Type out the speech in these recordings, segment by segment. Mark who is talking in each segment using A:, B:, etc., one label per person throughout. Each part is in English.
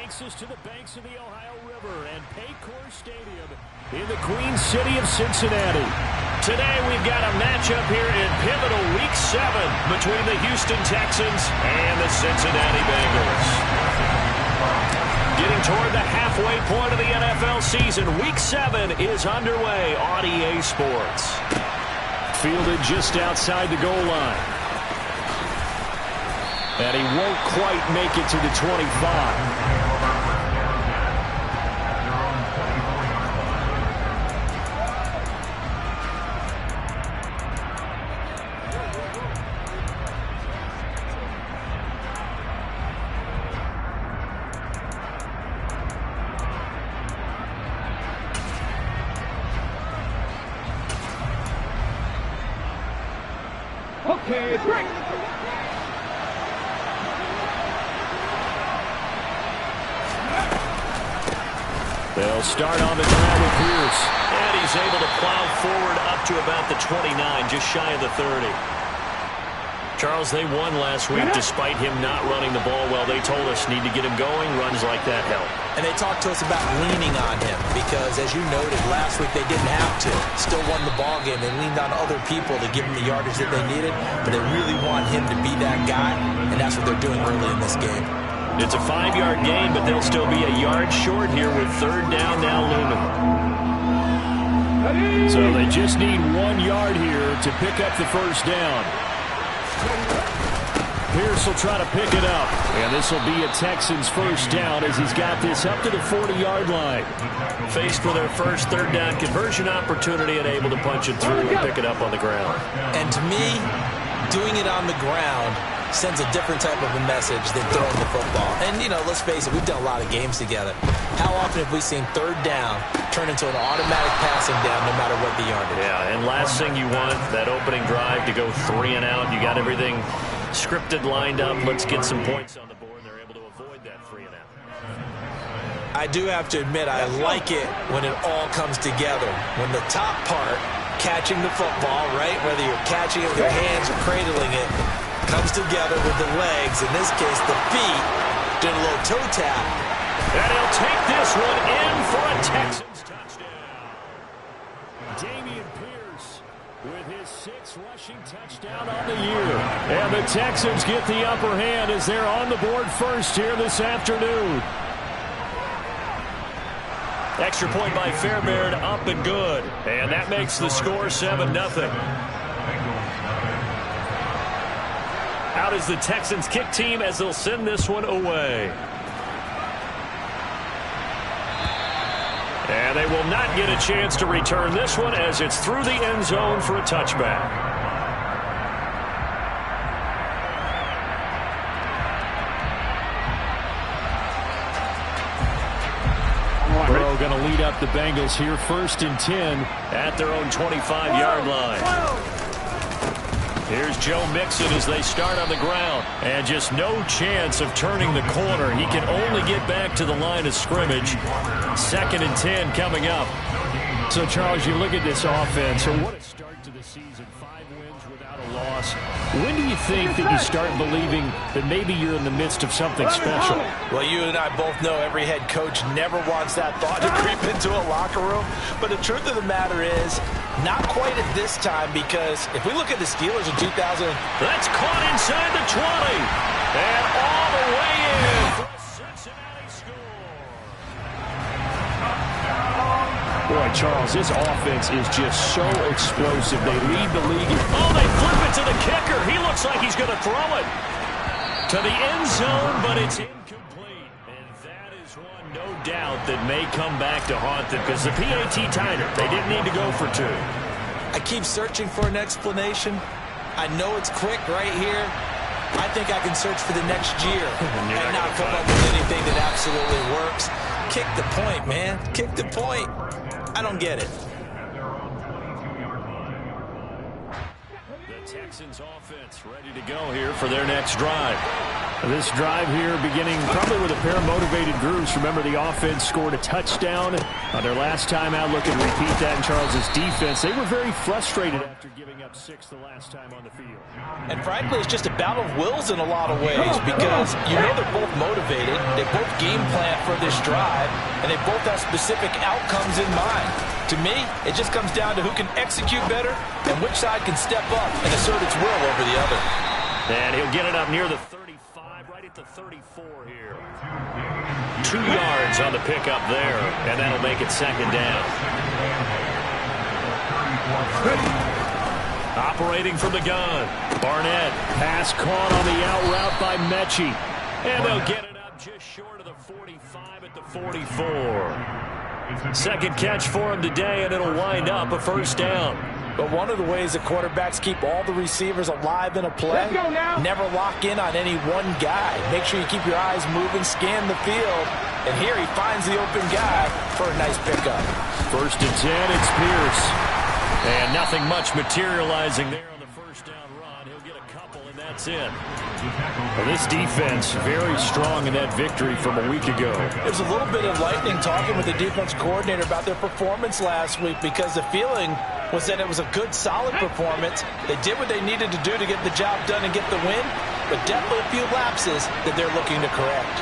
A: takes us to the banks of the Ohio River and Paycor Stadium in the Queen City of Cincinnati. Today we've got a matchup here in pivotal Week 7 between the Houston Texans and the Cincinnati Bengals. Getting toward the halfway point of the NFL season, Week 7 is underway on EA Sports. Fielded just outside the goal line. And he won't quite make it to the 25.
B: Okay, break.
A: They'll start on the ground with Pierce. And he's able to plow forward up to about the 29, just shy of the 30. Charles, they won last week despite him not running the ball well. They told us need to get him going. Runs like that help.
C: And they talked to us about leaning on him because, as you noted, last week they didn't have to. Still won the ball game. They leaned on other people to give him the yardage that they needed, but they really want him to be that guy, and that's what they're doing early in this game.
A: It's a 5-yard gain, but they'll still be a yard short here with third down now looming. So they just need 1 yard here to pick up the first down. Pierce will try to pick it up. And this will be a Texans first down as he's got this up to the 40-yard line. Faced with their first third down conversion opportunity and able to punch it through and pick it up on the ground.
C: And to me, doing it on the ground sends a different type of a message than throwing the football. And, you know, let's face it, we've done a lot of games together. How often have we seen third down turn into an automatic passing down no matter what the yardage?
A: Yeah, and last thing you want, that opening drive to go 3 and out. You got everything scripted, lined up. Let's get some points on the board. They're able to avoid that 3 and out.
C: I do have to admit, I like it when it all comes together. When the top part, catching the football, right, whether you're catching it with your hands or cradling it, comes together with the legs, in this case the feet, did a little toe tap.
A: And he'll take this one in for a Texans touchdown. Dameon Pierce with his 6th rushing touchdown on the year. And the Texans get the upper hand as they're on the board first here this afternoon. Extra point by Fairbairn, up and good. And that makes the score 7-0. Out is the Texans kick team as they'll send this one away. And they will not get a chance to return this one as it's through the end zone for a touchback. Burrow going to lead up the Bengals here, 1st and 10 at their own 25-yard line. Here's Joe Mixon as they start on the ground. And just no chance of turning the corner. He can only get back to the line of scrimmage. 2nd and 10 coming up. So, Charles, you look at this offense. So what a start to the season. 5 wins without a loss. When do you think that you start believing that maybe you're in the midst of something special?
C: Well, you and I both know every head coach never wants that thought to creep into a locker room. But the truth of the matter is, not quite at this time, because if we look at the Steelers in 2000...
A: That's caught inside the 20. And all the way in for a Cincinnati score. Boy, Charles, this offense is just so explosive. They lead the league. Oh, they flip it to the kicker. He looks like he's going to throw it to the end zone, but it's incomplete. And that is one, no doubt, that may come back to haunt them because the PAT tied it. They didn't need to go for 2.
C: I keep searching for an explanation. I know it's quick right here. I think I can search for the next year and not come up with anything that absolutely works. Kick the point, man. Kick the point. I don't get it.
A: The Texans offense ready to go here for their next drive. This drive here beginning probably with a pair of motivated groups. Remember, the offense scored a touchdown on their last time out. Looking to repeat that in Charles' defense. They were very frustrated after giving up 6 the last time on the field.
C: And frankly, it's just a battle of wills in a lot of ways because you know they're both motivated. They both game plan for this drive, and they both have specific outcomes in mind. To me, it just comes down to who can execute better and which side can step up and assert its will over the other.
A: And he'll get it up near the 35, right at the 34 here. 2 yards on the pickup there, and that'll make it second down. Operating from the gun, Barnett. Pass caught on the out route by Mechie. And they'll get it up just short of the 45 at the 44. Second catch for him today, and it'll wind up a first down.
C: But one of the ways that quarterbacks keep all the receivers alive in a play, never lock in on any one guy. Make sure you keep your eyes moving, scan the field. And here he finds the open guy for a nice pickup.
A: First and 10, it's Pierce. And nothing much materializing there on the first down run. He'll get a couple, and that's it. Well, this defense very strong in that victory from a week ago.
C: There's a little bit of lightning talking with the defense coordinator about their performance last week because the feeling was that it was a good, solid performance. They did what they needed to do to get the job done and get the win, but definitely a few lapses that they're looking to correct.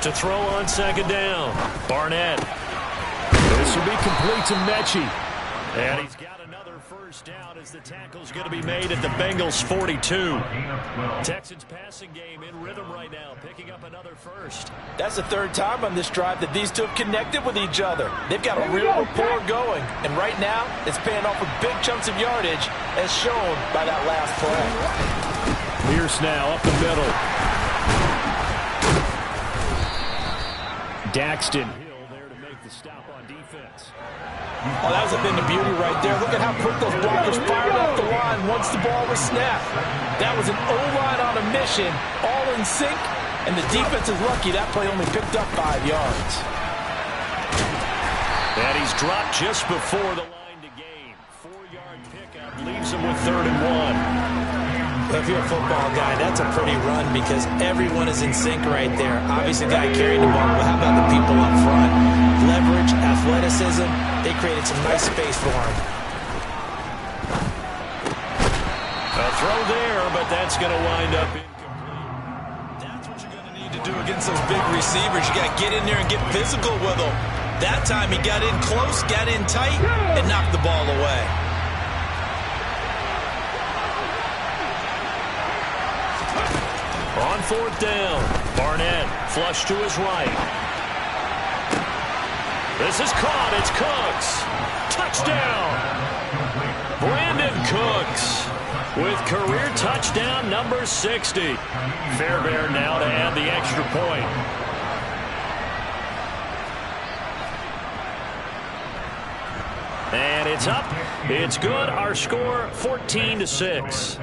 A: To throw on second down, Barnett. This will be complete to Mechie. And he's got another first down as the tackle's going to be made at the Bengals 42. Texans passing game in rhythm right now, picking up another first.
C: That's the third time on this drive that these two have connected with each other. They've got a real rapport going, and right now it's paying off with big chunks of yardage as shown by that last play.
A: Pierce now up the middle. Daxton Hill there to make the stop on defense.
C: Oh, that was a bit of beauty right there. Look at how quick those blockers fired off the line once the ball was snapped. That was an O-line on a mission, all in sync, and the defense is lucky that play only picked up 5 yards.
A: And he's dropped just before the line to gain. 4-yard pickup leaves him with 3rd and 1.
C: If you're a football guy, that's a pretty run because everyone is in sync right there. Obviously, the guy carrying the ball, but how about the people up front? Leverage, athleticism, they created some nice space for him.
A: A throw there, but that's going to wind up incomplete.
C: That's what you're going to need to do against those big receivers. You got to get in there and get physical with them. That time he got in close, got in tight, and knocked the ball away.
A: On 4th down, Barnett flush to his right. This is caught. It's Cooks. Touchdown. Brandon Cooks with career touchdown number 60. Fairbairn now to add the extra point. And it's up. It's good. Our score 14-6.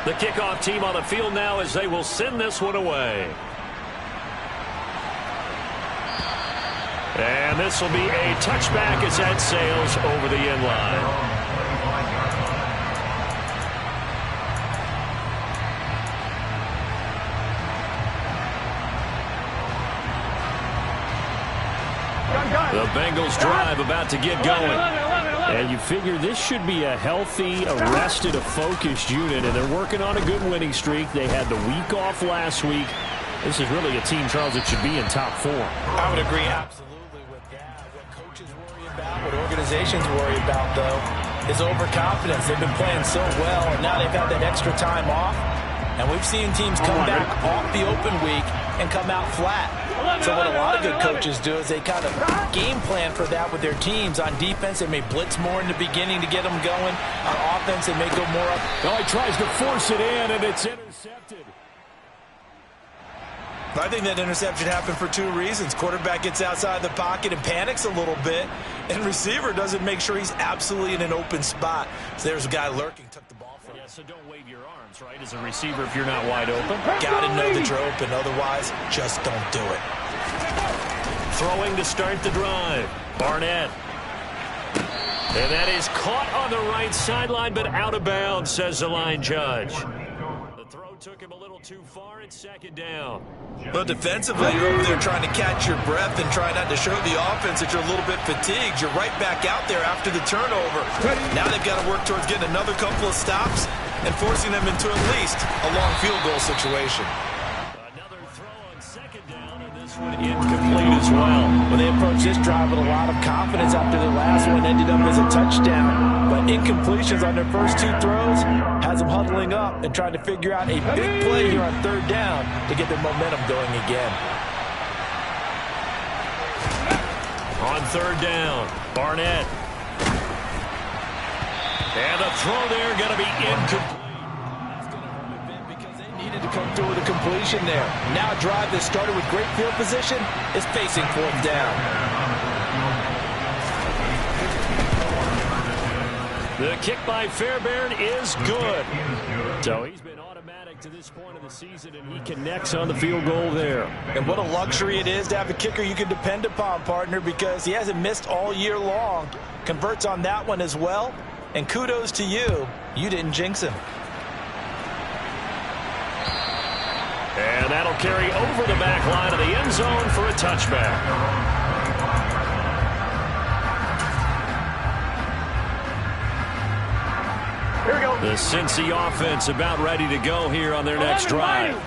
A: The kickoff team on the field now as they will send this one away. And this will be a touchback as that sails over the end line. The Bengals drive about to get going. And you figure this should be a healthy, arrested, a focused unit, and they're working on a good winning streak. They had the week off last week. This is really a team, Charles, that should be in top 4.
C: I would agree absolutely with that. What coaches worry about, what organizations worry about, though, is overconfidence. They've been playing so well, and now they've had that extra time off. And we've seen teams come back off the open week and come out flat. So what a lot of good coaches do is they kind of game plan for that with their teams. On defense, they may blitz more in the beginning to get them going. On offense, they may go more up.
A: Oh, he tries to force it in, and it's intercepted.
C: I think that interception happened for 2 reasons. Quarterback gets outside the pocket and panics a little bit, and receiver doesn't make sure he's absolutely in an open spot. So there's a guy lurking, took the ball from him.
A: Yeah, so don't wave your arms, right, as a receiver if you're not wide open.
C: Got to know that you're open. Otherwise, just don't do it.
A: Throwing to start the drive. Barnett. And that is caught on the right sideline, but out of bounds, says the line judge. The throw took him a little too far. It's second down.
C: But defensively, you're over there trying to catch your breath and try not to show the offense that you're a little bit fatigued. You're right back out there after the turnover. Now they've got to work towards getting another couple of stops and forcing them into at least a long field goal situation.
A: Another throw on second down, and this one incomplete as well.
B: Well, they approached this drive with a lot of confidence after their last one ended up as a touchdown. But incompletions on their first two throws has them huddling up and trying to figure out a big play here on third down to get their momentum going again.
A: On third down, Barnett. And the throw there going to be incomplete.
B: That's going to hurt a bit because they needed to come through with a completion there. Now a drive that started with great field position is facing fourth down.
A: The kick by Fairbairn is good. So he's been automatic to this point of the season, and he connects on the field goal there.
B: And what a luxury it is to have a kicker you can depend upon, partner, because he hasn't missed all year long. Converts on that one as well. And kudos to you. You didn't jinx him.
A: And that'll carry over the back line of the end zone for a touchback.
D: Here we go.
A: The Cincy offense about ready to go here on their next drive.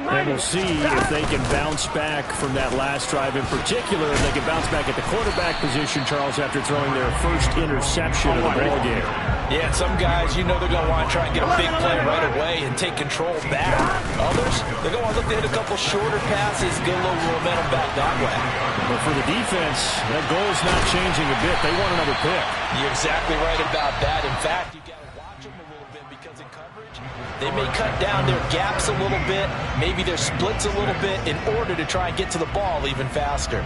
D: And we'll see if they can bounce back from that last drive in particular. If they can bounce back at the quarterback position, Charles, after throwing their first interception of the ball game.
B: Yeah, and some guys, you know they're going to want to try and get a big play right away and take control back. Others, they're going to look to hit a couple shorter passes, get a little momentum back that way.
D: But for the defense, that goal's not changing a bit. They want another pick.
B: You're exactly right about that. In fact, you got to watch them a little bit because in coverage, they may cut down their gaps a little bit, maybe their splits a little bit in order to try and get to the ball even faster.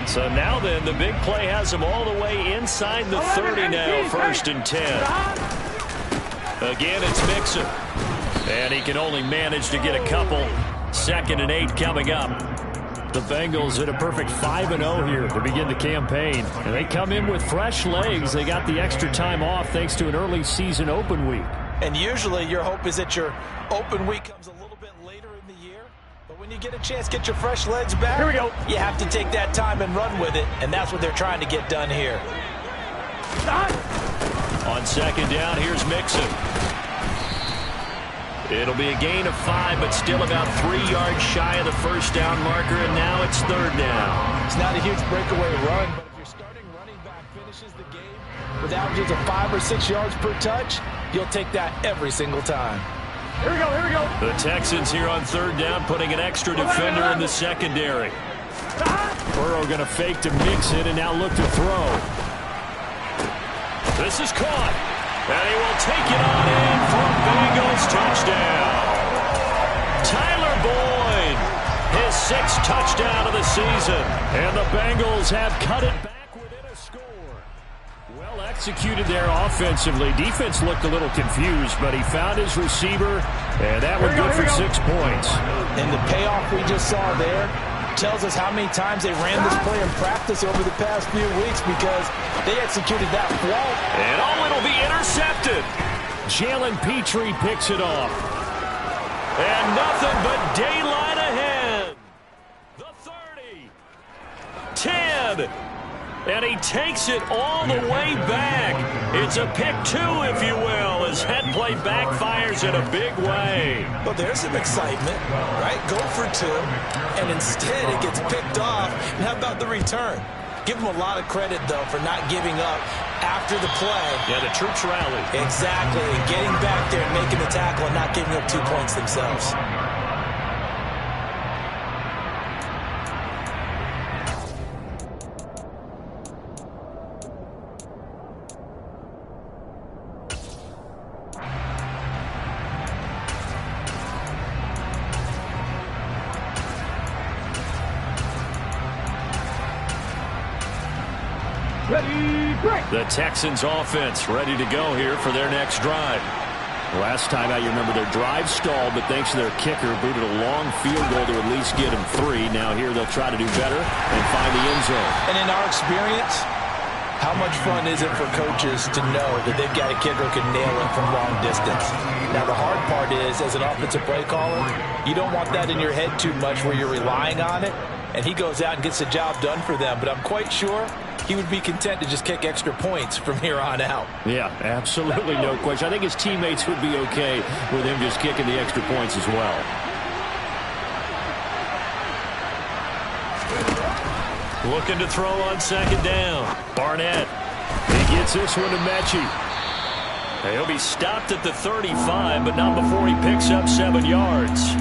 A: So now then, the big play has them all the way inside the 30 now, 1st and 10. Again, it's Mixon. And he can only manage to get a couple. 2nd and 8 coming up. The Bengals hit a perfect 5-0 here to begin the campaign. And they come in with fresh legs. They got the extra time off thanks to an early season open week.
B: And usually your hope is that your open week comes a little bit later in the year. But when you get a chance to get your fresh legs back,
D: Here we go.
B: You have to take that time and run with it. And that's what they're trying to get done here.
A: On 2nd down, here's Mixon. It'll be a gain of 5, but still about 3 yards shy of the first down marker, and now it's 3rd down.
B: It's not a huge breakaway run, but if your starting running back finishes the game with averages of 5 or 6 yards per touch, you'll take that every single time.
D: Here we go, here we go.
A: The Texans here on 3rd down, putting an extra defender in the secondary. Burrow going to fake to Mixon and now look to throw. This is caught. And he will take it on in for a Bengals touchdown. Tyler Boyd, his 6th touchdown of the season. And the Bengals have cut it back within a score. Well executed there offensively. Defense looked a little confused, but he found his receiver, and that was good for 6 points.
B: And the payoff we just saw there tells us how many times they ran this play in practice over the past few weeks because they executed that well.
A: And it'll be intercepted. Jalen Petrie picks it off. And nothing but daylight ahead. The 30. 10. And he takes it all the way back. It's a pick 2, if you will, as head play backfires in a big way.
C: Well, there's some excitement, right? Go for 2, and instead it gets picked off. And how about the return? Give him a lot of credit, though, for not giving up after the play.
A: Yeah, the troops rallied.
C: Exactly, and getting back there and making the tackle and not giving up 2 points themselves.
A: The Texans offense ready to go here for their next drive.
D: Last time out, you remember their drive stalled, but thanks to their kicker, booted a long field goal to at least get them 3. Now here they'll try to do better and find the end zone.
B: And in our experience, how much fun is it for coaches to know that they've got a kicker who can nail it from long distance? Now, the hard part is, as an offensive play caller, you don't want that in your head too much where you're relying on it, and he goes out and gets the job done for them. But I'm quite sure he would be content to just kick extra points from here on out.
D: Yeah, absolutely no question. I think his teammates would be okay with him just kicking the extra points as well.
A: Looking to throw on second down. Barnett. He gets this one to Mechie. He'll be stopped at the 35, but not before he picks up 7 yards.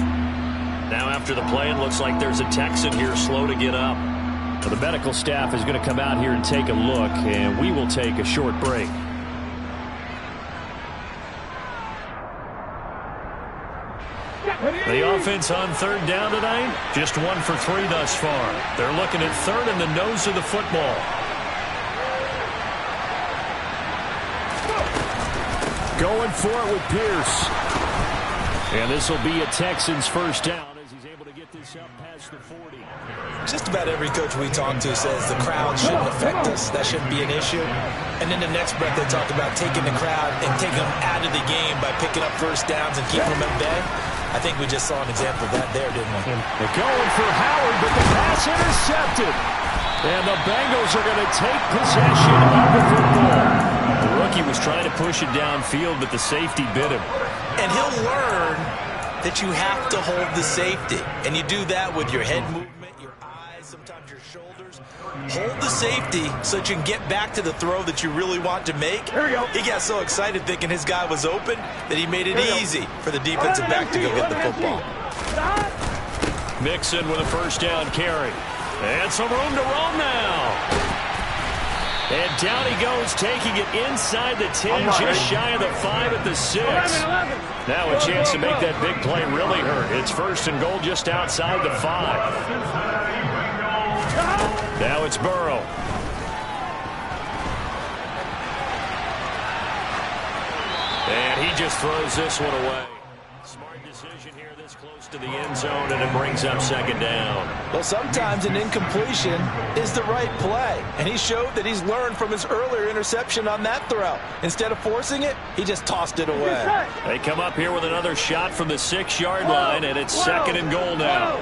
A: Now after the play, it looks like there's a Texan here slow to get up.
D: Well, the medical staff is going to come out here and take a look, and we will take a short break.
A: The offense on third down tonight, just 1 for 3 thus far. They're looking at third in the nose of the football.
D: Going for it with Pierce. And this will be a Texans first down as he's able to get this up past the 40.
C: Just about every coach we talk to says the crowd shouldn't affect us. That shouldn't be an issue. And in the next breath, they talk about taking the crowd and taking them out of the game by picking up first downs and keeping them at bay. I think we just saw an example of that there, didn't we?
D: They're going for Howard, but the pass intercepted. And the Bengals are going to take possession of the football.
A: The rookie was trying to push it downfield, but the safety bit him.
C: And he'll learn that you have to hold the safety. And you do that with your head movement, your eyes, sometimes your shoulders. Hold the safety so that you can get back to the throw that you really want to make. There we go. He got so excited thinking his guy was open that he made it easy for the defensive back to go get the football.
A: Mixon with a first down carry. And some room to roam now. And down he goes, taking it inside the 10, just shy of the 5 at the 6. Now a chance to make that big play really hurt. It's first and goal just outside the 5. Now it's Burrow. And he just throws this one away. Smart decision here this close to the end zone, and it brings up second down.
B: Well, sometimes an incompletion is the right play, and he showed that he's learned from his earlier interception on that throw. Instead of forcing it, he just tossed it away.
A: They come up here with another shot from the 6-yard line, and it's second and goal now.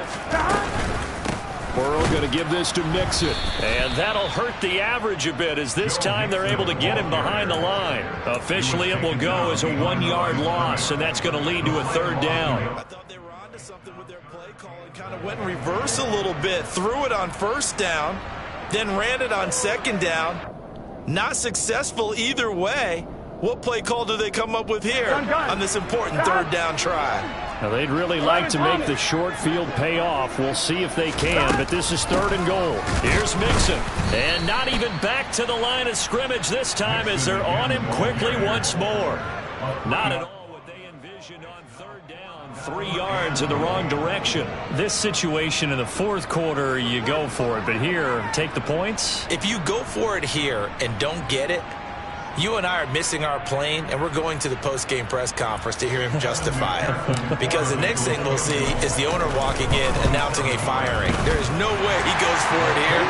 D: Burrow going to give this to Mixon.
A: And that'll hurt the average a bit, as this time they're able to get him behind the line. Officially, it will go as a 1-yard loss, and that's going to lead to a third down.
C: I thought they were onto something with their play call and kind of went in reverse a little bit. Threw it on first down, then ran it on second down. Not successful either way. What play call do they come up with here on this important third down try?
D: Now, they'd really like to make the short field pay off. We'll see if they can, but this is third and goal.
A: Here's Mixon. And not even back to the line of scrimmage this time as they're on him quickly once more. Not at all what they envisioned on third down. 3 yards in the wrong direction.
E: This situation in the fourth quarter, you go for it. But here, take the points.
C: If you go for it here and don't get it, you and I are missing our plane, and we're going to the post-game press conference to hear him justify it. Because the next thing we'll see is the owner walking in announcing a firing. There is no way he goes for it here.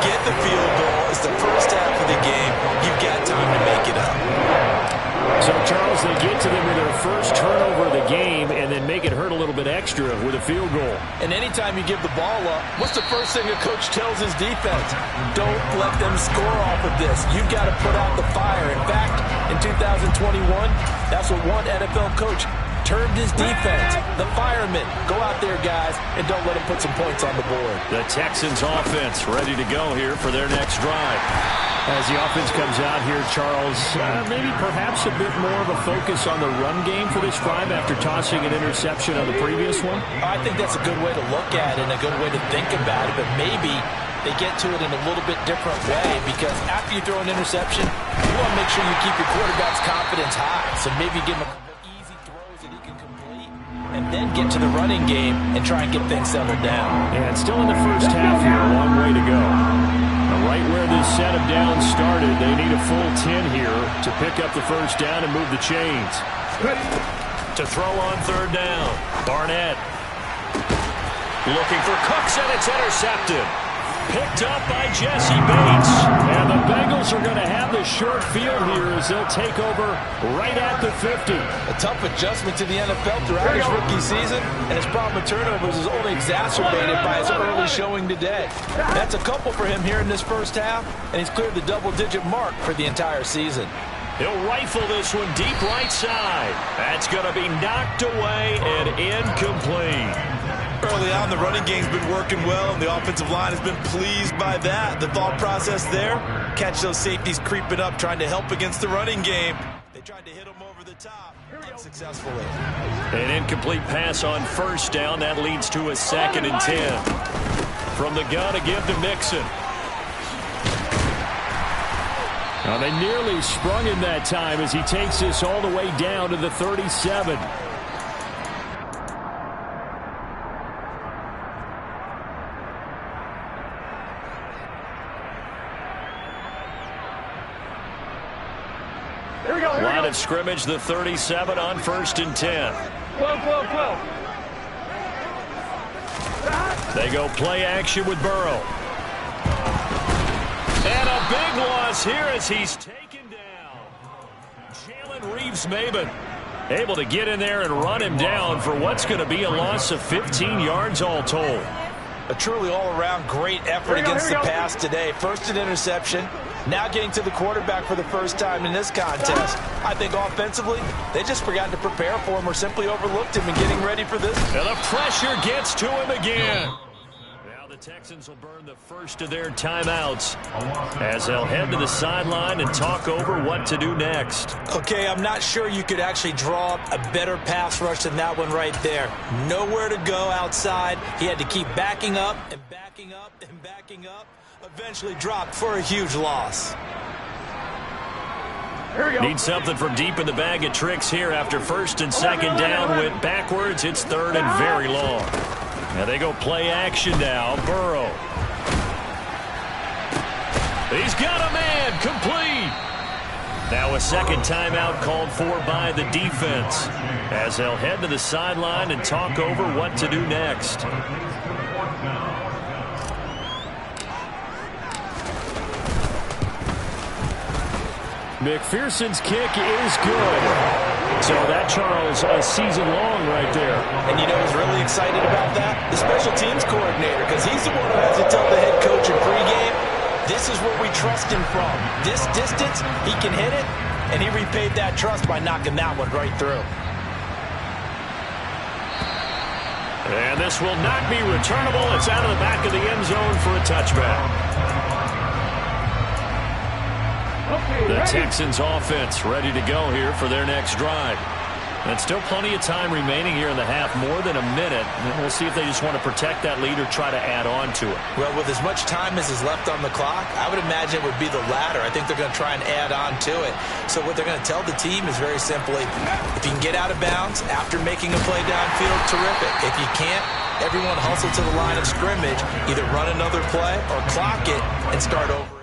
C: Get the field goal. It's the first half of the game. You've got time to make it up.
D: So, Charles, they get to them with their first turnover of the game and then make it hurt a little bit extra with a field goal.
B: And anytime you give the ball up, what's the first thing a coach tells his defense? Don't let them score off of this. You've got to put out the fire. In fact, in 2021, that's what one NFL coach termed his defense. The firemen. Go out there, guys, and don't let them put some points on the board.
A: The Texans offense ready to go here for their next drive.
D: As the offense comes out here, Charles, maybe perhaps a bit more of a focus on the run game for this drive after tossing an interception on the previous one?
B: I think that's a good way to look at it and a good way to think about it, but maybe they get to it in a little bit different way, because after you throw an interception, you want to make sure you keep your quarterback's confidence high. So maybe give him a couple easy throws that he can complete, and then get to the running game and try and get things settled down.
D: And still in the first half here, a long way to go. Right where this set of downs started. They need a full 10 here to pick up the first down and move the chains.
A: To throw on third down. Barnett looking for Cooks, and it's intercepted. Picked up by Jesse Bates.
D: And the Bengals are going to have the short field here as they'll take over right at the 50.
B: A tough adjustment to the NFL throughout his rookie season, and his problem with turnovers is only exacerbated by his early showing today. That's a couple for him here in this first half, and he's cleared the double-digit mark for the entire season.
A: He'll rifle this one deep right side. That's going to be knocked away and incomplete.
C: Early on, the running game's been working well, and the offensive line has been pleased by that. The thought process there, catch those safeties creeping up, trying to help against the running game. They tried to hit them over the top unsuccessfully.
A: An incomplete pass on first down. That leads to a 2nd and 10. From the gun, a give to Mixon.
D: Now they nearly sprung him that time as he takes this all the way down to the 37.
A: Line of scrimmage, the 37 on 1st and 10. They go play action with Burrow. And a big loss here as he's taken down. Jalen Reeves-Maybin able to get in there and run him down for what's going to be a loss of 15 yards all told.
B: A truly all-around great effort against the pass today. First an interception, now getting to the quarterback for the first time in this contest. I think offensively, they just forgot to prepare for him or simply overlooked him in getting ready for this.
A: And the pressure gets to him again. Now the Texans will burn the first of their timeouts as they'll head to the sideline and talk over what to do next.
B: Okay, I'm not sure you could actually draw up a better pass rush than that one right there. Nowhere to go outside. He had to keep backing up and backing up and backing up. Eventually dropped for a huge loss.
A: Need something from deep in the bag of tricks here after 1st and 2nd down. Went backwards. It's 3rd and very long. Now they go play action now. Burrow. He's got a man. Complete. Now a 2nd timeout called for by the defense as they'll head to the sideline and talk over what to do next.
D: McPherson's kick is good. So that, Charles, a season long right there.
B: And you know who's really excited about that? The special teams coordinator, because he's the one who has to tell the head coach in pregame, this is where we trust him from. This distance, he can hit it, and he repaid that trust by knocking that one right through.
A: And this will not be returnable. It's out of the back of the end zone for a touchback. The Texans offense ready to go here for their next drive. And still plenty of time remaining here in the half, more than a minute. And we'll see if they just want to protect that lead or try to add on to it.
B: Well, with as much time as is left on the clock, I would imagine it would be the latter. I think they're going to try and add on to it. So what they're going to tell the team is very simply, if you can get out of bounds after making a play downfield, terrific. If you can't, everyone hustle to the line of scrimmage, either run another play or clock it and start over.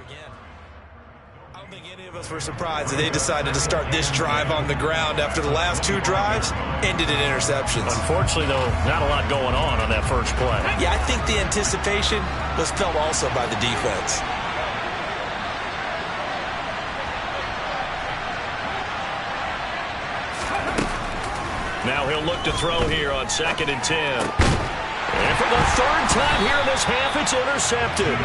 B: We're surprised that they decided to start this drive on the ground after the last 2 drives ended in interceptions.
A: Unfortunately, though, not a lot going on that first play.
B: Yeah, I think the anticipation was felt also by the defense.
A: Now he'll look to throw here on 2nd and 10. And for the 3rd time here in this half, it's intercepted.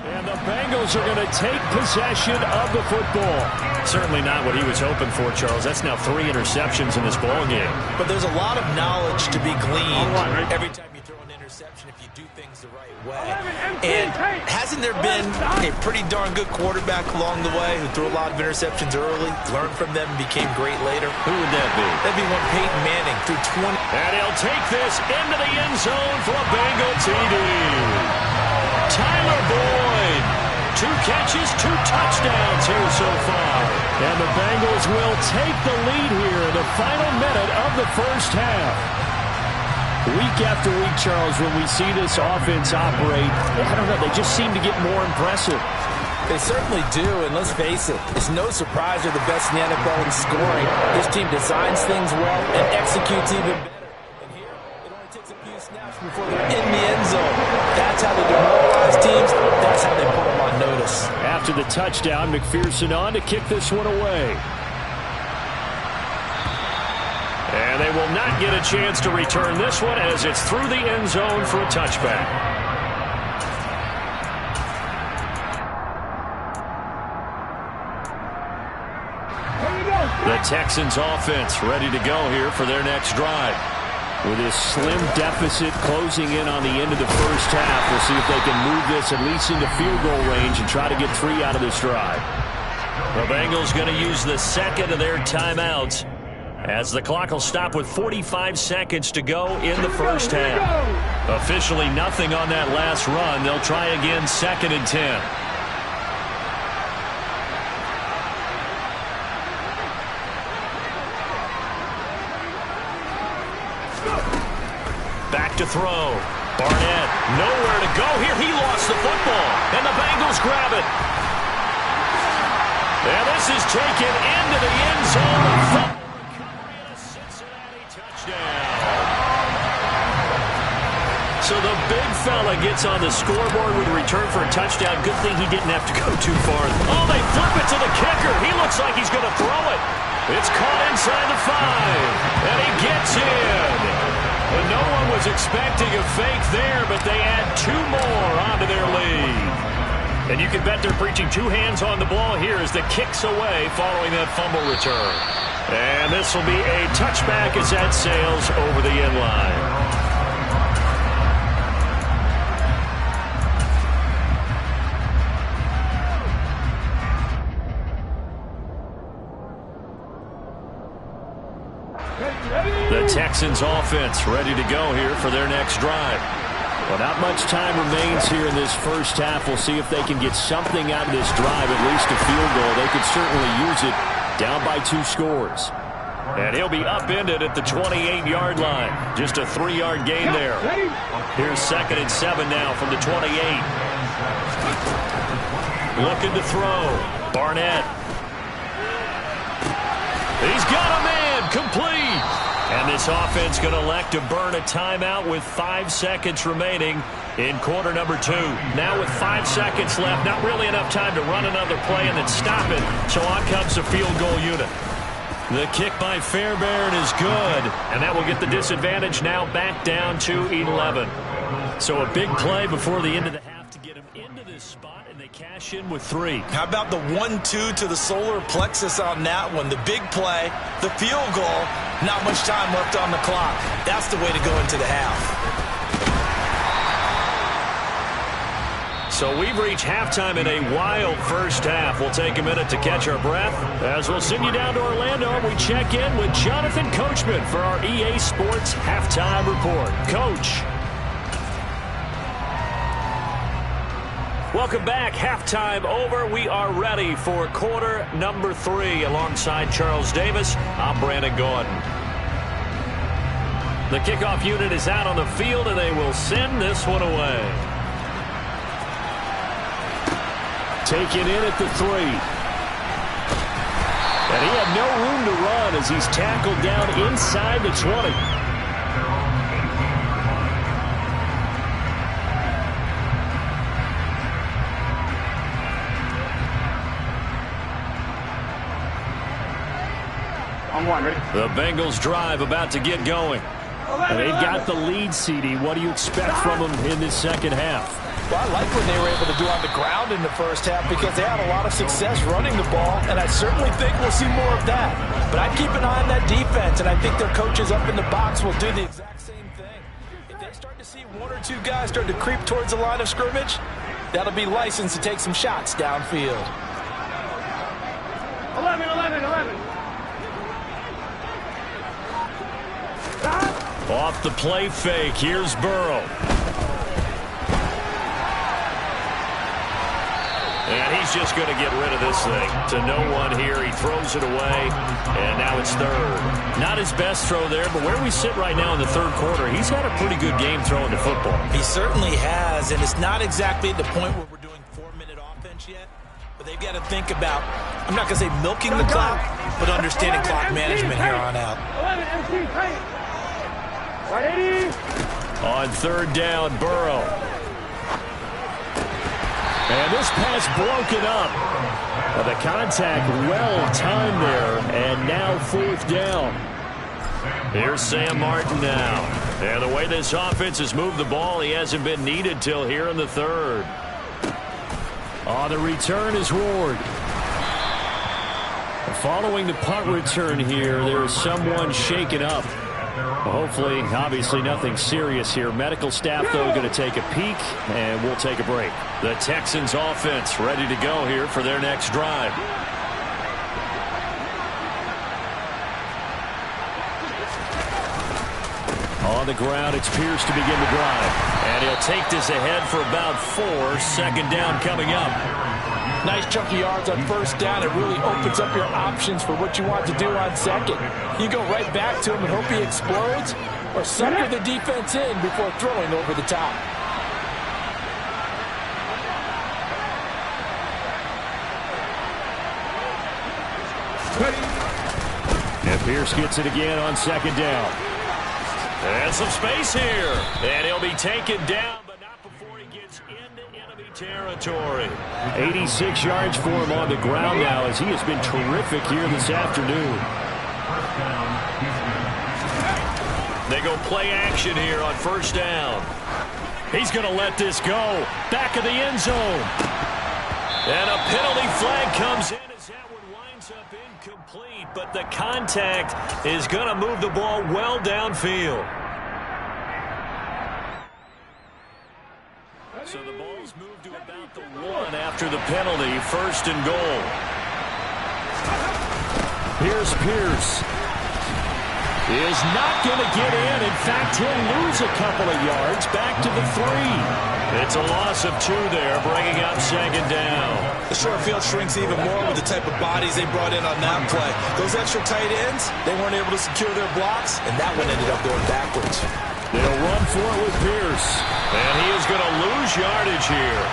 D: And the Bengals are going to take possession of the football.
A: Certainly not what he was hoping for, Charles. That's now 3 interceptions in this ball game.
B: But there's a lot of knowledge to be gleaned every time you throw an interception if you do things the right way. And hasn't there been a pretty darn good quarterback along the way who threw a lot of interceptions early, learned from them, and became great later?
A: Who would that be?
B: That'd be one Peyton Manning threw 20.
A: And he'll take this into the end zone for a Bengal TD. Tyler Boyd, 2 catches, 2 touchdowns here so far.
D: And the Bengals will take the lead here in the final minute of the first half. Week after week, Charles, when we see this offense operate, I don't know, they just seem to get more impressive.
B: They certainly do, and let's face it, it's no surprise they're the best in the NFL in scoring. This team designs things well and executes even better. And here, it only takes a few snaps before they're in the end zone. That's how they demoralize teams. That's how they put them on notice.
D: After the touchdown, McPherson on to kick this one away.
A: And they will not get a chance to return this one as it's through the end zone for a touchback. The Texans offense ready to go here for their next drive.
D: With this slim deficit closing in on the end of the first half, we'll see if they can move this at least into field goal range and try to get 3 out of this drive.
A: The Bengals going to use the second of their timeouts as the clock will stop with 45 seconds to go in the first half. Officially nothing on that last run. They'll try again 2nd and 10. Back to throw. Barnett, nowhere to go here. He lost the football, and the Bengals grab it. And this is taken into the end zone. A fumble recovery and a Cincinnati touchdown. So the big fella gets on the scoreboard with a return for a touchdown. Good thing he didn't have to go too far. Oh, they flip it to the kicker. He looks like he's going to throw it. It's caught inside the 5, and he gets in. But no one was expecting a fake there, but they add 2 more onto their lead. And you can bet they're preaching 2 hands on the ball here as the kick's away following that fumble return. And this will be a touchback as that sails over the end line. The Texans offense ready to go here for their next drive.
D: Well, not much time remains here in this first half. We'll see if they can get something out of this drive, at least a field goal. They could certainly use it down by 2 scores.
A: And he'll be upended at the 28-yard line. Just a 3-yard gain there. Here's 2nd and 7 now from the 28. Looking to throw. Barnett. He's got a man. Complete. And this offense going to elect to burn a timeout with 5 seconds remaining in quarter number 2. Now with 5 seconds left, not really enough time to run another play and then stop it. So on comes the field goal unit. The kick by Fairbairn is good. And that will get the disadvantage now back down to 11. So a big play before the end of the half to get him into this spot, and they cash in with 3.
C: How about the 1-2 to the solar plexus on that one? The big play, the field goal, not much time left on the clock. That's the way to go into the half.
A: So we've reached halftime in a wild first half. We'll take a minute to catch our breath as we'll send you down to Orlando and we check in with Jonathan Coachman for our EA Sports Halftime Report. Coach. Welcome back. Halftime over. We are ready for quarter number 3 alongside Charles Davis. I'm Brandon Gordon. The kickoff unit is out on the field and they will send this one away.
D: Taken in at the 3. And he had no room to run as he's tackled down inside the 20.
A: The Bengals drive about to get going.
D: And they've got the lead, CD. What do you expect from them in this second half?
B: Well, I like what they were able to do on the ground in the first half because they had a lot of success running the ball, and I certainly think we'll see more of that. But I'd keep an eye on that defense, and I think their coaches up in the box will do the exact same thing. If they start to see 1 or 2 guys start to creep towards the line of scrimmage, that'll be licensed to take some shots downfield.
F: 11.
A: Off the play fake, here's Burrow. And he's just going to get rid of this thing. To no one here. He throws it away, and now it's third.
E: Not his best throw there, but where we sit right now in the third quarter, he's had a pretty good game throwing the football.
C: He certainly has, and it's not exactly the point where we're doing 4-minute offense yet. But they've got to think about, I'm not going to say milking the clock, but understanding clock management here on out.
A: On third down, Burrow.
D: And this pass broken up. Well, the contact well-timed there, and now fourth down.
A: Here's Sam Martin now. And the way this offense has moved the ball, he hasn't been needed till here in the third.
D: On the return is Ward. Following the punt return here, there is someone shaken up. Hopefully, obviously nothing serious here. Medical staff, though, going to take a peek, and we'll take a break.
A: The Texans offense ready to go here for their next drive.
D: On the ground, it's Pierce to begin the drive.
A: And he'll take this ahead for about 4. Second down coming up.
B: Nice chunk of yards on first down. It really opens up your options for what you want to do on second. You go right back to him and hope he explodes, or sucker the defense in before throwing over the top.
D: And Pierce gets it again on second down.
A: And some space here. And he'll be taken down, but not before he gets into enemy territory.
D: 86 yards for him on the ground now, as he has been terrific here this afternoon.
A: They go play action here on first down. He's going to let this go. Back of the end zone. And a penalty flag comes in as that one winds up incomplete. But the contact is going to move the ball well downfield. So the ball's moved to about the 1 after the penalty. First and goal.
D: Here's Pierce. Is not going to get in. In fact, he'll lose a couple of yards back to the 3.
A: It's a loss of 2 there, bringing up second down.
C: The short field shrinks even more with the type of bodies they brought in on that play. Those extra tight ends, they weren't able to secure their blocks, and that one ended up going backwards.
D: They'll run for it with Pierce.
A: And he is going to lose yardage here.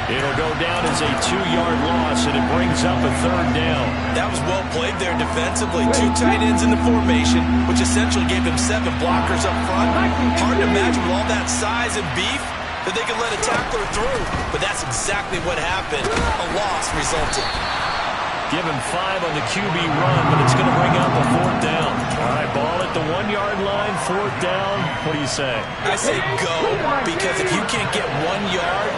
A: It'll go down as a 2-yard loss, and it brings up a third down.
C: That was well played there defensively. 2 tight ends in the formation, which essentially gave him 7 blockers up front. Hard to imagine with all that size and beef that they could let a tackler through. But that's exactly what happened. A loss resulted.
A: Give him 5 on the QB run, but it's going to bring up a fourth down. All right, ball at the 1-yard line, fourth down. What do you say?
C: I say go, because if you can't get 1 yard,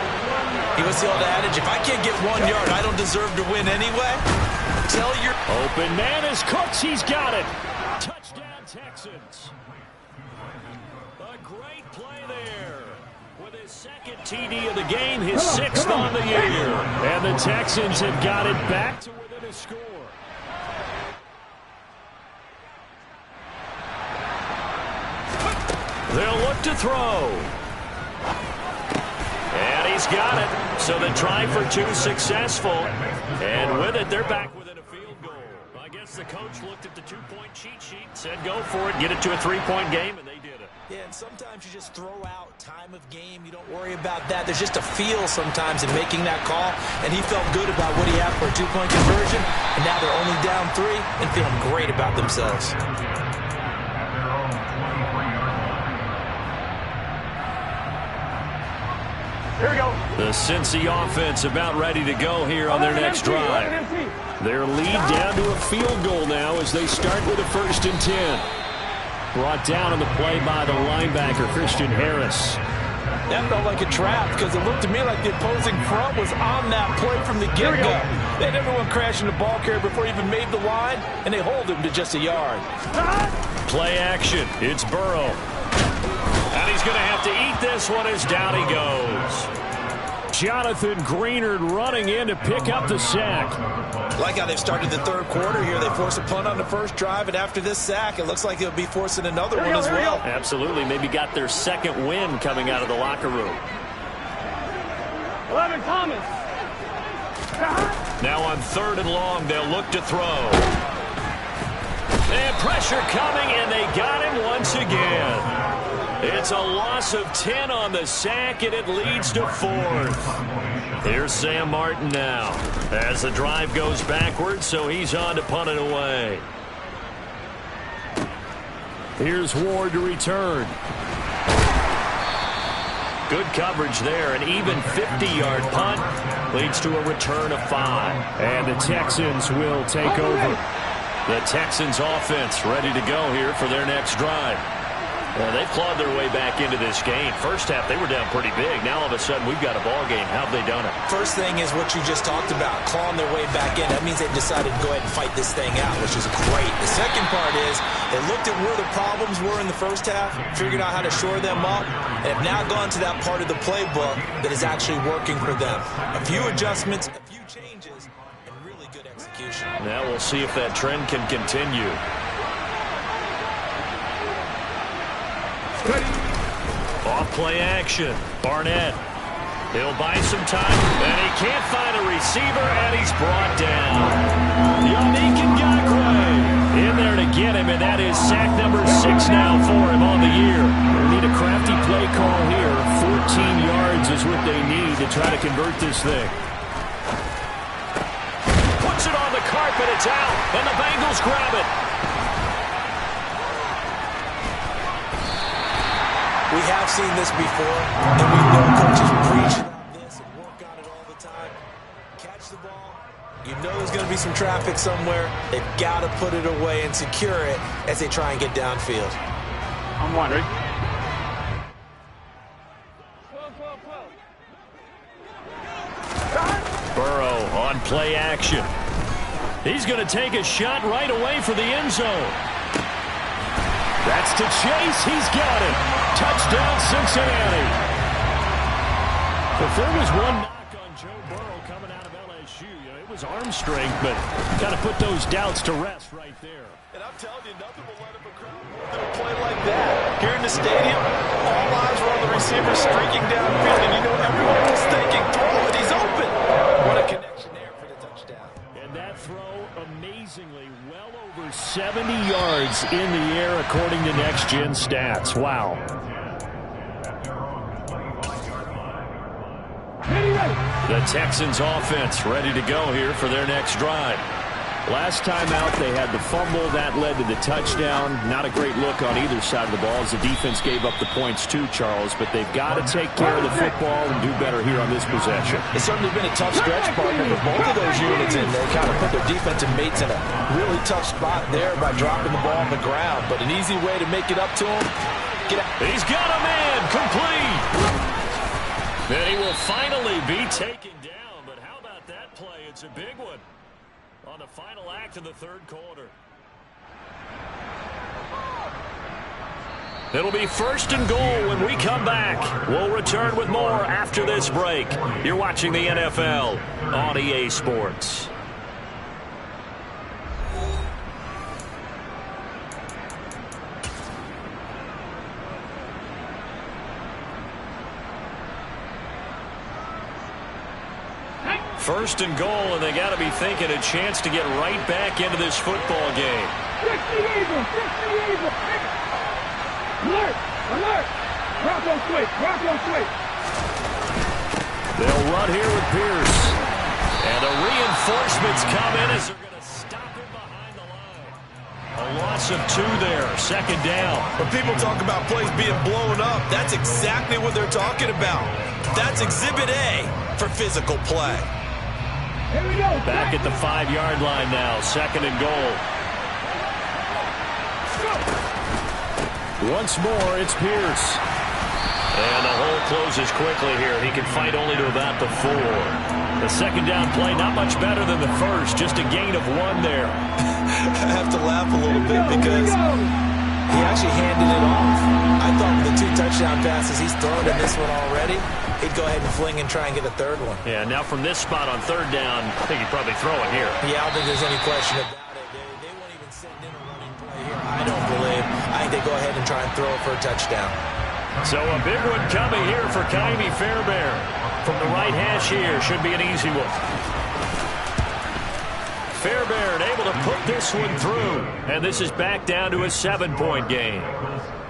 C: what's the old adage? If I can't get 1 yard, I don't deserve to win anyway. Tell your
D: open man is Cooks. He's got it. Touchdown, Texans.
A: A great play there. With his second TD of the game, his 6th on the year.
D: And the Texans have got it back to within a score.
A: They'll look to throw. And he's got it. So the try for 2 successful. And with it, they're back within a field goal. I guess the coach looked at the 2-point cheat sheet, said go for it, get it to a 3-point game, and they did it.
C: Yeah, and sometimes you just throw out time of game. You don't worry about that. There's just a feel sometimes in making that call. And he felt good about what he had for a 2-point conversion. And now they're only down 3 and feeling great about themselves.
A: Here we go. The Cincy offense about ready to go here on their next drive.
D: Their lead down to a field goal now as they start with a 1st and 10. Brought down on the play by the linebacker, Christian Harris.
B: That felt like a trap because it looked to me like the opposing front was on that play from the get-go. They had everyone crashing the ball carrier before he even made the line, and they hold him to just a yard.
A: Play action. It's Burrow. And he's going to have to eat this one as down he goes.
D: Jonathan Greenard running in to pick up the sack.
C: Like how they've started the third quarter here. They force a punt on the first drive, and after this sack, it looks like they'll be forcing another one as well.
A: Absolutely. Maybe got their second win coming out of the locker room.
F: 11 Thomas.
A: Now on 3rd and long, they'll look to throw. And pressure coming, and they got him once again. It's a loss of 10 on the sack, and it leads to 4th. Here's Sam Martin now as the drive goes backwards, so he's on to punt it away.
D: Here's Ward to return.
A: Good coverage there. An even 50-yard punt leads to a return of 5.
D: And the Texans will take over.
A: The Texans offense ready to go here for their next drive. Well, they've clawed their way back into this game. First half, they were down pretty big. Now, all of a sudden, we've got a ball game. How have they done it?
C: First thing is what you just talked about, clawing their way back in. That means they decided to go ahead and fight this thing out, which is great. The second part is they looked at where the problems were in the first half, figured out how to shore them up, and have now gone to that part of the playbook that is actually working for them. A few adjustments, a few changes, and really good execution.
A: Now we'll see if that trend can continue. Off play action. Barnett. He'll buy some time, and he can't find a receiver, and he's brought down. Yannick Ngakoue in there to get him, and that is sack number 6 now for him on the year.
D: They need a crafty play call here. 14 yards is what they need to try to convert this thing.
A: Puts it on the carpet. It's out, and the Bengals grab it.
C: We have seen this before, and we know coaches preach about this and work on it all the time. Catch the ball. You know there's going to be some traffic somewhere. They've got to put it away and secure it as they try and get downfield.
F: I'm wondering.
A: Burrow on play action. He's going to take a shot right away for the end zone. That's to Chase. He's got it. Touchdown, Cincinnati.
D: If there was one knock on Joe Burrow coming out of LSU, it was arm strength, but got to put those doubts to rest right there.
B: And I'm telling you, nothing will let him do a play like that. Here in the stadium, all eyes were on the receiver streaking downfield, and you know everyone was thinking, throw it, he's open. What a connection there for the touchdown.
D: And that throw, amazingly, well over 70 yards in the air, according to Next Gen Stats. Wow.
A: The Texans offense ready to go here for their next drive.
D: Last time out, they had the fumble. That led to the touchdown. Not a great look on either side of the ball as the defense gave up the points too, Charles. But they've got to take care of the football and do better here on this possession.
B: It's certainly been a tough stretch, partner, for both of those units, and they kind of put their defensive mates in a really tough spot there by dropping the ball on the ground. But an easy way to make it up to him.
A: He's got a man complete. And he will finally be taken down. But how about that play? It's a big one on the final act of the third quarter. It'll be 1st and goal when we come back. We'll return with more after this break. You're watching the NFL on EA Sports. First and goal, and they got to be thinking a chance to get right back into this football game.
F: Alert! Alert! Rock on switch! Rock on switch!
A: They'll run here with Pierce. And the reinforcements come in as they're going to stop him behind the line. A loss of 2 there, 2nd down.
C: When people talk about plays being blown up, that's exactly what they're talking about. That's Exhibit A for physical play.
F: Here we go.
A: Back at the 5-yard line now, 2nd and goal.
D: Once more, it's Pierce.
A: And the hole closes quickly here. He can fight only to about the 4. The 2nd down play, not much better than the first. Just a gain of 1 there.
C: I have to laugh a little bit because he actually handed it off. I thought with the 2 touchdown passes he's thrown in this one already, he'd go ahead and fling and try and get a 3rd one.
A: Yeah, now from this spot on 3rd down, I think he'd probably throw it here.
C: Yeah, I don't think there's any question about it. They won't even send in a running play here, I don't believe. I think they go ahead and try and throw it for a touchdown.
A: So a big one coming here for Ka'imi Fairbairn. From the right hash here, should be an easy one. Fairbairn able to put this one through. And this is back down to a 7-point game.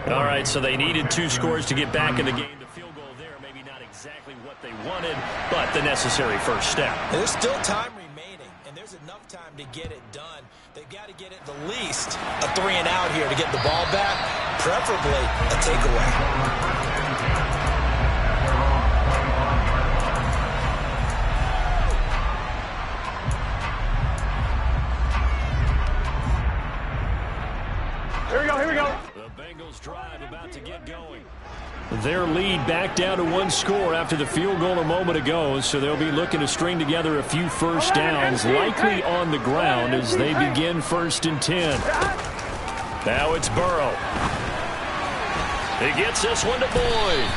A: All right, so they needed 2 scores to get back in the game. The field goal there, maybe not exactly what they wanted, but the necessary first step.
C: And there's still time remaining, and there's enough time to get it done. They've got to get it the least a 3-and-out here to get the ball back, preferably a takeaway.
F: Here we go.
A: The Bengals drive about to get going. Their lead back down to 1 score after the field goal a moment ago, so they'll be looking to string together a few first downs, likely on the ground as they begin 1st and 10. Now it's Burrow. He gets this one to Boyd.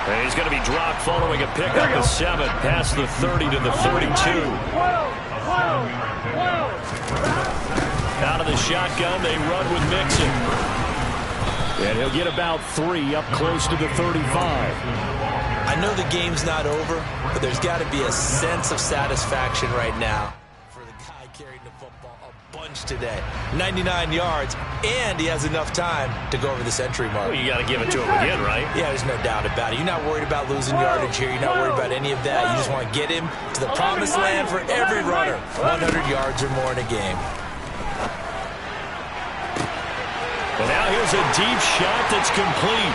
A: And he's going to be dropped following a pickup of 7 past the 30 to the 32. Out of the shotgun, they run with Mixon. And he'll get about 3 up close to the 35.
C: I know the game's not over, but there's got to be a sense of satisfaction right now for the guy carrying the football a bunch today. 99 yards, and he has enough time to go over the century mark.
A: Well, you got to give it to him again, right?
C: Yeah, there's no doubt about it. You're not worried about losing yardage here. You're not worried about any of that. You just want to get him to the promised land for every runner. 100 yards or more in a game.
A: And now here's a deep shot that's complete.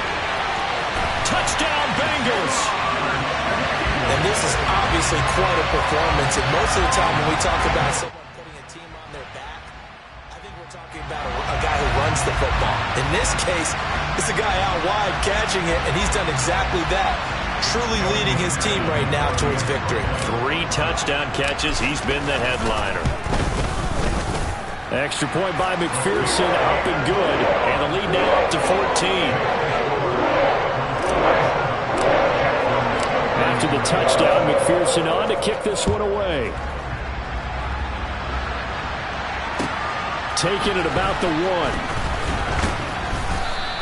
A: Touchdown, Bengals.
C: And this is obviously quite a performance. And most of the time when we talk about someone putting a team on their back, I think we're talking about a guy who runs the football. In this case, it's a guy out wide catching it, and he's done exactly that. Truly leading his team right now towards victory.
A: 3 touchdown catches. He's been the headliner. Extra point by McPherson, up and good. And the lead now up to 14. After the touchdown, McPherson on to kick this one away. Taking it about the 1.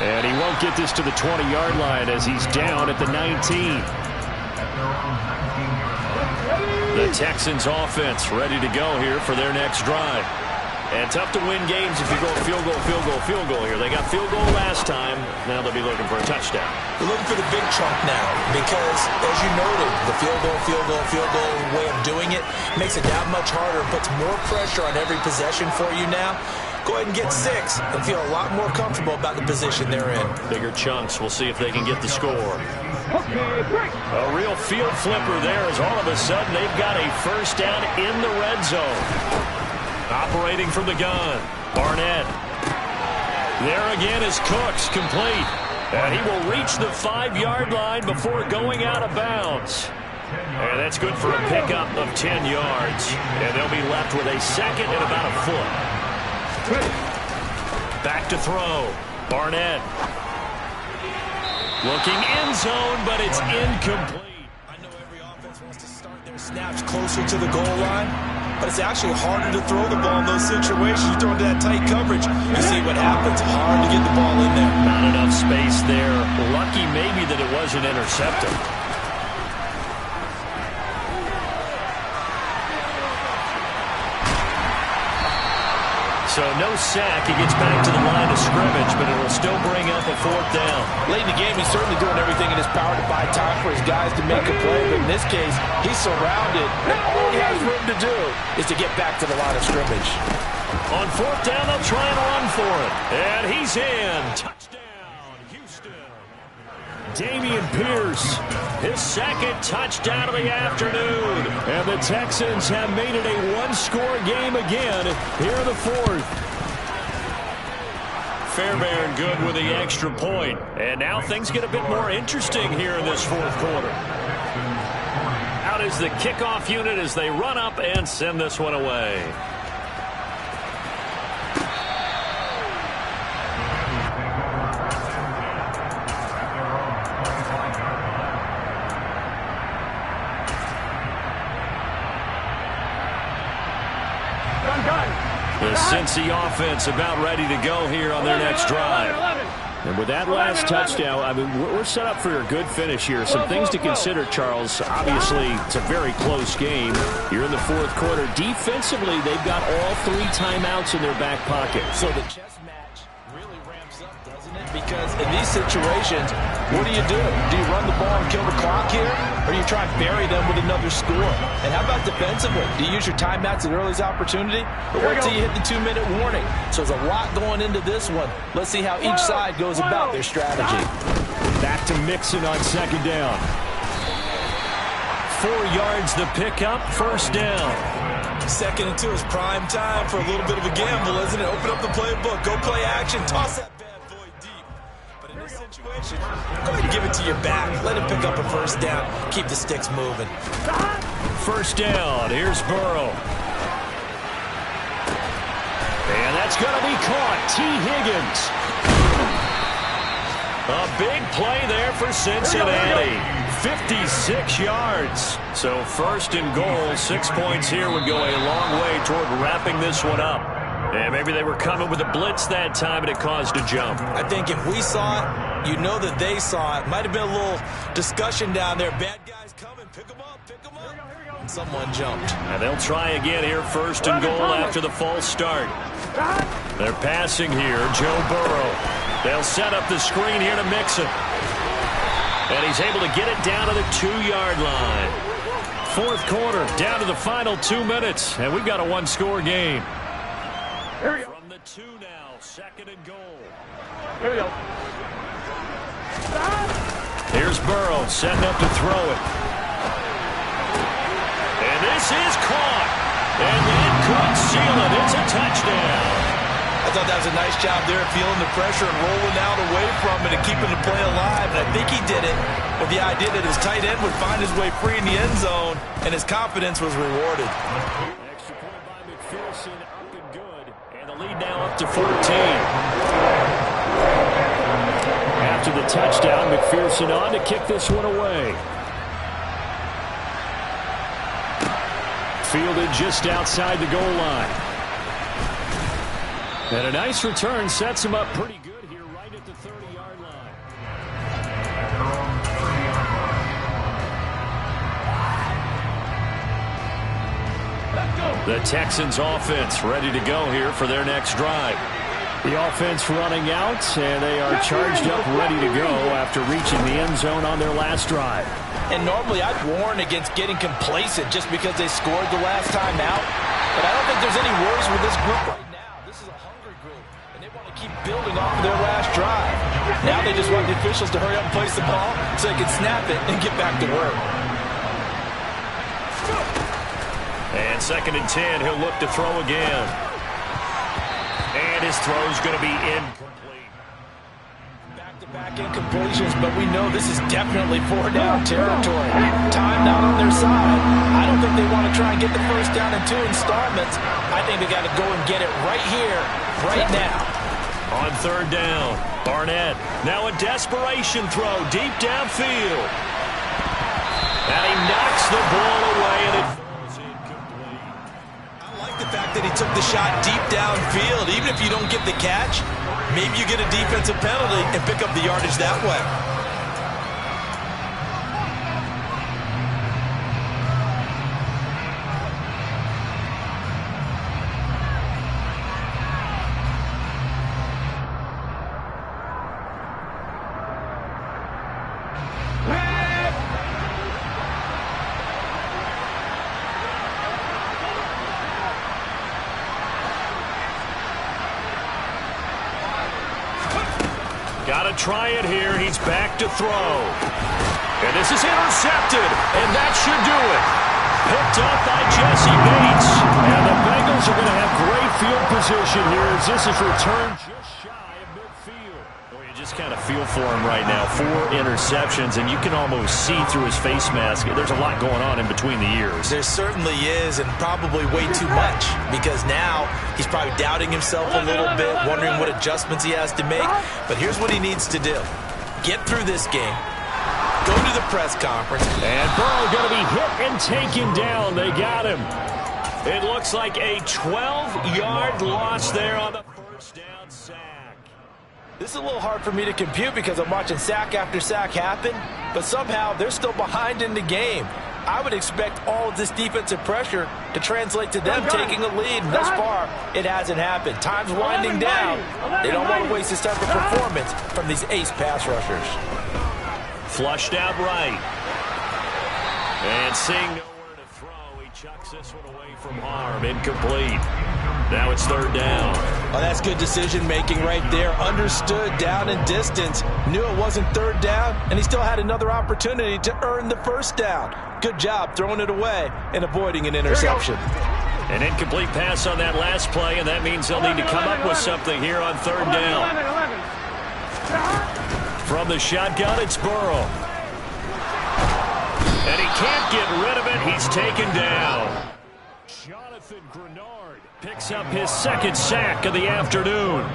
A: And he won't get this to the 20-yard line as he's down at the 19. The Texans offense ready to go here for their next drive. And tough to win games if you go field goal, field goal, field goal here. They got field goal last time. Now they'll be looking for a touchdown.
C: They're looking for the big chunk now because, as you noted, the field goal way of doing it makes it that much harder and puts more pressure on every possession for you now. Go ahead and get 6 and feel a lot more comfortable about the position they're in.
A: Bigger chunks. We'll see if they can get the score. A real field flipper there as all of a sudden they've got a first down in the red zone. Operating from the gun, Barnett. There again is Cooks, complete. And he will reach the 5-yard line before going out of bounds. And that's good for a pickup of 10 yards. And they'll be left with a second and about a foot. Back to throw, Barnett. Looking end zone, but it's incomplete.
C: I know every offense wants to start their snaps closer to the goal line, but it's actually harder to throw the ball in those situations. You throw into that tight coverage, you see what happens. Hard to get the ball in there.
A: Not enough space there. Lucky maybe that it wasn't intercepted. So no sack. He gets back to the line of scrimmage, but it will still bring up a 4th down.
B: Late in the game, he's certainly doing everything in his power to buy time for his guys to make a play. But in this case, he's surrounded, and all he has room to do is to get back to the line of scrimmage.
A: On 4th down, they'll try and run for it. And he's in. Touchdown, Houston. Damian Pierce, his 2nd touchdown of the afternoon. And the Texans have made it a 1-score game again here in the 4th. Fairbairn good with the extra point. And now things get a bit more interesting here in this 4th quarter. Out is the kickoff unit as they run up and send this one away. The Cincy offense about ready to go here on their next drive.
D: And with that last touchdown, I mean, we're set up for a good finish here. Some things to consider, Charles. Obviously, it's a very close game. You're in the fourth quarter. Defensively, they've got all 3 timeouts in their back pocket.
B: So the chess match really ramps up, doesn't it? Because in these situations, what do? Do you run the ball and kill the clock here? Or do you try and bury them with another score? And how about defensively? Do you use your timeouts at earliest opportunity? Or wait till you hit the 2-minute warning? So there's a lot going into this one. Let's see how each side goes about their strategy.
D: Back to Mixon on second down.
A: 4 yards the pickup, first down.
C: 2nd and 2 is prime time for a little bit of a gamble, isn't it? Open up the playbook, go play action, toss that bad boy deep. But in this situation, go ahead and give it to your back. Let him pick up a first down. Keep the sticks moving.
A: First down, here's Burrow. And that's going to be caught. T. Higgins. A big play there for Cincinnati. 56 yards. So first and goal, 6 points here would go a long way toward wrapping this one up. And maybe they were coming with a blitz that time and it caused a jump.
C: I think if we saw it, you know that they saw it. Might have been a little discussion down there. Bad guys coming. Pick them up. Pick them up. And someone jumped.
A: And they'll try again here, first and goal after the false start. They're passing here, Joe Burrow. They'll set up the screen here to Mixon. And he's able to get it down to the 2-yard line. Fourth quarter, down to the final 2 minutes. And we've got a 1-score game. From the 2 now, 2nd and goal.
F: Here we go.
A: Here's Burrow setting up to throw it. And this is caught. And that could seal it. It's a touchdown.
C: I thought that was a nice job there, feeling the pressure and rolling out away from it and keeping the play alive. And I think he did it with the idea that his tight end would find his way free in the end zone, and his confidence was rewarded.
A: Extra point by McPherson, up and good. And the lead now up to 14. After the touchdown, McPherson on to kick this one away. Fielded just outside the goal line. And a nice return sets him up pretty good here right at the 30-yard line. The Texans offense ready to go here for their next drive. The offense running out, and they are charged up, ready to go after reaching the end zone on their last drive.
B: And normally I'd warn against getting complacent just because they scored the last time out. But I don't think there's any worries with this group right now. This is a hungry group, and they want to keep building off of their last drive. Now they just want the officials to hurry up and place the ball so they can snap it and get back to work.
A: And 2nd and 10, he'll look to throw again. And his throw's going to be incomplete.
B: Back-to-back incompletions, but we know this is definitely 4-down territory. Time not on their side. I don't think they want to try and get the first down in 2 installments. I think they got to go and get it right here, right now.
A: On 3rd down, Barnett. Now a desperation throw deep downfield. And he knocks the ball away, and it falls incomplete.
C: I like the fact that he took the shot deep downfield. Even if you don't get the catch, maybe you get a defensive penalty and pick up the yardage that way.
A: Got to try it here. He's back to throw. And this is intercepted. And that should do it. Picked up by Jesse Bates. And the Bengals are going to have great field position here as this is returned just shy of midfield. Well, you just kind of feel for him right now. 4 interceptions, and you can almost see through his face mask. There's a lot going on in between the ears.
C: There certainly is, and probably way too much, because now he's probably doubting himself a little bit, wondering what adjustments he has to make. But here's what he needs to do. Get through this game. Go to the press conference.
A: And Burrow going to be hit and taken down. They got him. It looks like a 12-yard loss there on the first down sack.
B: This is a little hard for me to compute because I'm watching sack after sack happen, but somehow they're still behind in the game. I would expect all of this defensive pressure to translate to them taking a lead, and thus far, it hasn't happened. Time's winding down. They don't want to waste this type of performance from these ace pass rushers.
A: Flushed out right. And seeing nowhere to throw, he chucks this one away from harm. Incomplete. Now it's third down.
B: Oh, that's good decision-making right there. Understood down and distance. Knew it wasn't third down, and he still had another opportunity to earn the first down. Good job throwing it away and avoiding an interception.
A: An incomplete pass on that last play, and that means they'll need to come up with something here on third down. From the shotgun, it's Burrow. And he can't get rid of it. He's taken down. Jonathan Grenard picks up his second sack of the afternoon.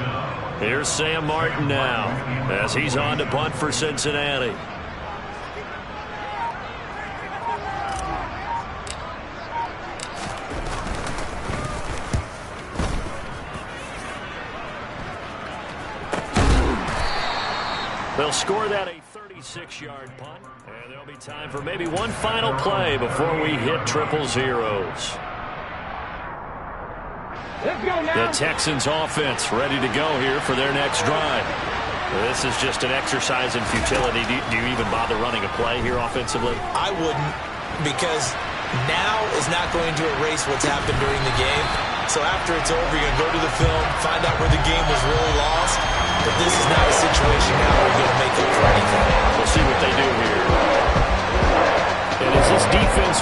A: Here's Sam Martin now as he's on to punt for Cincinnati. They'll score that a 36-yard punt, and there'll be time for maybe one final play before we hit triple zeros. The Texans offense ready to go here for their next drive. This is just an exercise in futility. Do you even bother running a play here offensively?
C: I wouldn't, because now is not going to erase what's happened during the game. So after it's over, you're going to go to the film, find out where the game was really lost. But this is not a situation now where you're going to make up for anything.
A: We'll see what they do here. And as this defense